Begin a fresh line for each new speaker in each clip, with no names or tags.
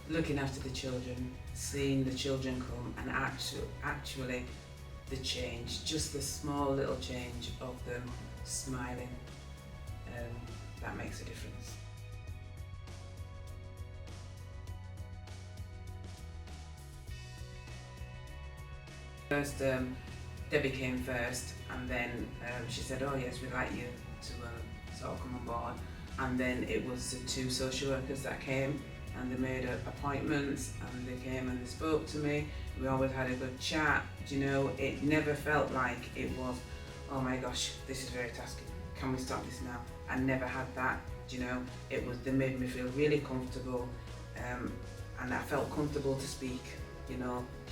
looking after the children, seeing the children come, and actually the change, just the small little change of them smiling, that makes a difference. First, Debbie came first, and then she said, "Oh yes, we'd like you to sort of come on board." And then it was the 2 social workers that came, and they made appointments, and they came and they spoke to me. We always had a good chat. It never felt like it was, "Oh my gosh, this is very tasking. Can we stop this now?" I never had that. It was, they made me feel really comfortable, and I felt comfortable to speak.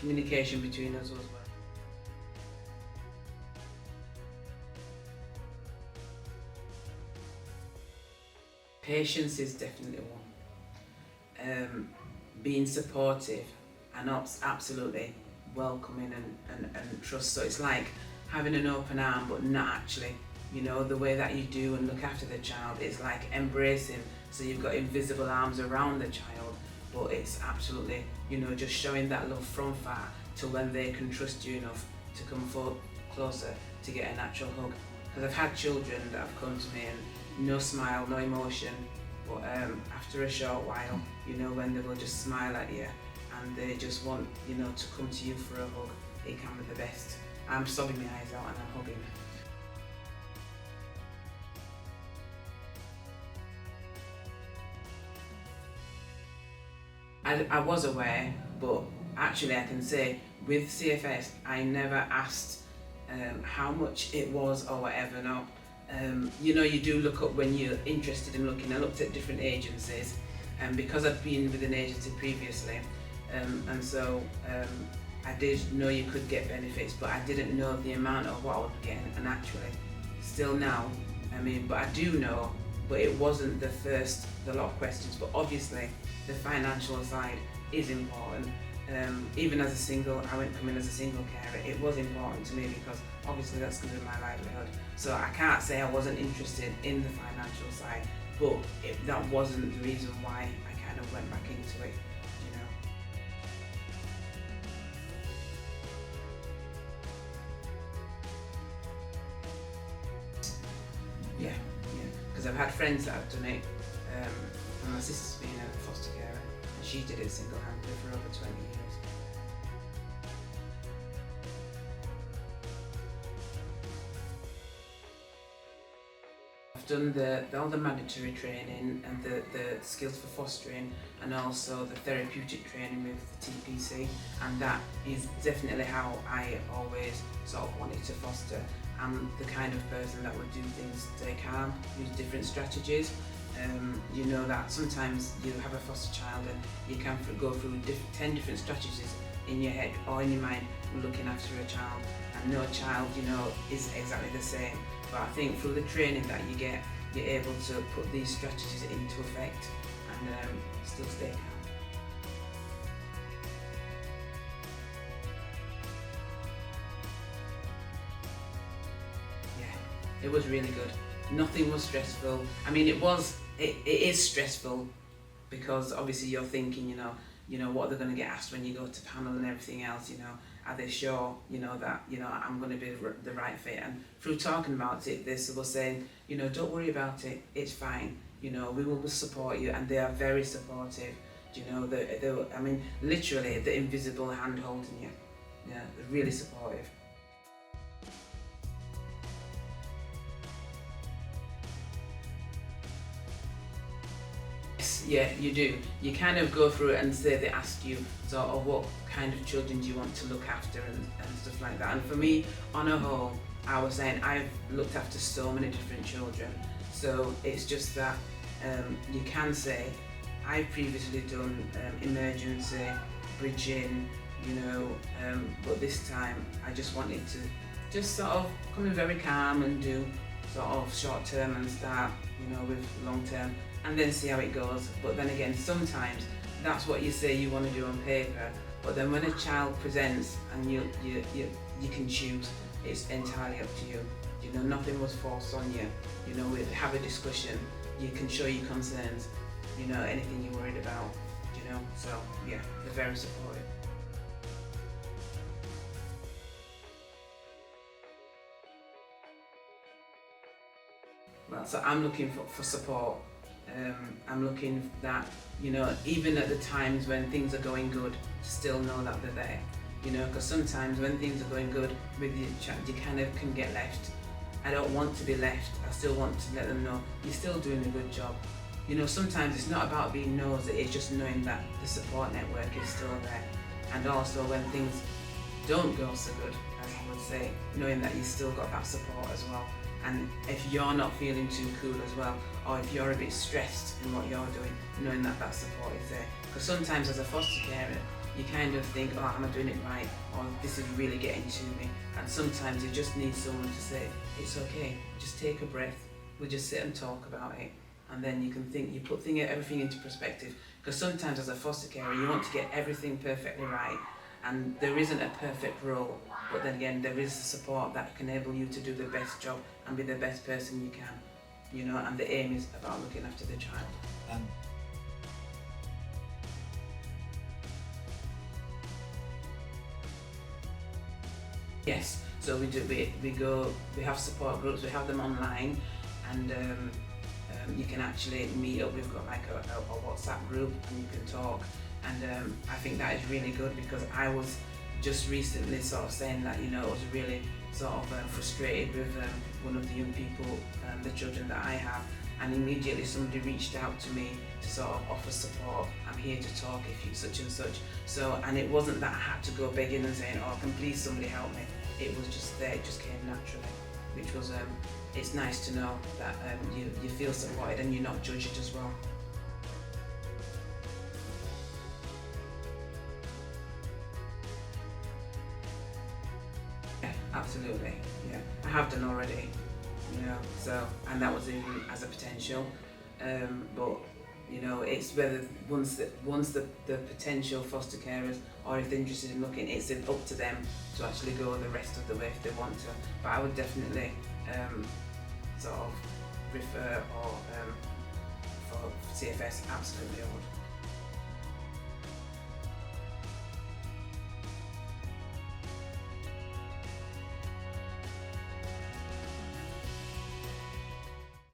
Communication between us was well. Patience is definitely one. Being supportive and absolutely welcoming and trust. So it's like having an open arm, but not actually. The way that you do and look after the child is like embracing. So you've got invisible arms around the child, but it's absolutely, just showing that love from far to when they can trust you enough to come closer to get a natural hug. Because I've had children that have come to me and no smile, no emotion, but after a short while, when they will just smile at you and they just want, to come to you for a hug, it can be the best. I'm sobbing my eyes out and I'm hugging. I was aware, but actually I can say with CFS, I never asked how much it was or whatever. No. You do look up when you're interested in looking. I looked at different agencies, and because I'd been with an agency previously, and so I did know you could get benefits, but I didn't know the amount of what I would get, and actually, still now, but I do know, but it wasn't the lot of questions, but obviously the financial side is important. Even as a single, I went come in as a single carer, it was important to me because obviously that's going to be my livelihood. So I can't say I wasn't interested in the financial side, but that wasn't the reason why I kind of went back into it, Yeah, because I've had friends that have done it, and my sister's been a foster carer, and she did it single-handedly for over 20 years. I've done all the mandatory training and the skills for fostering, and also the therapeutic training with the TPC, and that is definitely how I always sort of wanted to foster. I'm the kind of person that would do things to stay calm, use different strategies. That sometimes you have a foster child and you can go through 10 different strategies in your head or in your mind looking after a child, and no child is exactly the same. But I think through the training that you get, you're able to put these strategies into effect and still stay calm. It was really good. Nothing was stressful. It is stressful because obviously you're thinking, what they're going to get asked when you go to panel and everything else, are they sure, that, I'm going to be the right fit? And through talking about it, they were saying, don't worry about it, it's fine, we will support you, and they are very supportive, literally the invisible hand holding you, they're really supportive. Yeah, you do. You kind of go through it and say they ask you sort of what kind of children do you want to look after and stuff like that. And for me, on a whole, I was saying I've looked after so many different children. So it's just that you can say I've previously done emergency, bridging, but this time I just wanted to just sort of come in very calm and do sort of short term and start, with long term, and then see how it goes. But then again, sometimes that's what you say you want to do on paper, but then when a child presents and you can choose, it's entirely up to you. Nothing was forced on you. We have a discussion, you can show your concerns, anything you're worried about, so yeah, they're very supportive. Well, so I'm looking for support. I'm looking that, even at the times when things are going good, to still know that they're there. Because sometimes when things are going good with your child, you kind of can get left. I don't want to be left. I still want to let them know you're still doing a good job. Sometimes it's not about being nosy, it's just knowing that the support network is still there. And also when things don't go so good, as I would say, knowing that you've still got that support as well. And if you're not feeling too cool as well, or if you're a bit stressed in what you're doing, knowing that that support is there. Because sometimes as a foster carer, you kind of think, oh, am I doing it right? Or this is really getting to me. And sometimes you just need someone to say, it's okay, just take a breath. We'll just sit and talk about it. And then you can think, you put everything into perspective. Because sometimes as a foster carer, you want to get everything perfectly right. And there isn't a perfect role, but then again, there is the support that can enable you to do the best job and be the best person you can, and the aim is about looking after the child. Yes, so we have support groups, we have them online, and you can actually meet up. We've got like a WhatsApp group and you can talk. And I think that is really good, because I was just recently sort of saying that, I was really sort of frustrated with one of the young people, the children that I have, and immediately somebody reached out to me to sort of offer support. I'm here to talk if you such and such. So, and it wasn't that I had to go begging and saying, oh, can please somebody help me. It was just there, it just came naturally, which was, it's nice to know that you feel supported and you're not judged as well. Absolutely, yeah. I have done already, so, and that was even as a potential, but it's whether once the potential foster carers, or if they're interested in looking, it's up to them to actually go the rest of the way if they want to. But I would definitely sort of refer, or for CFS, absolutely I would.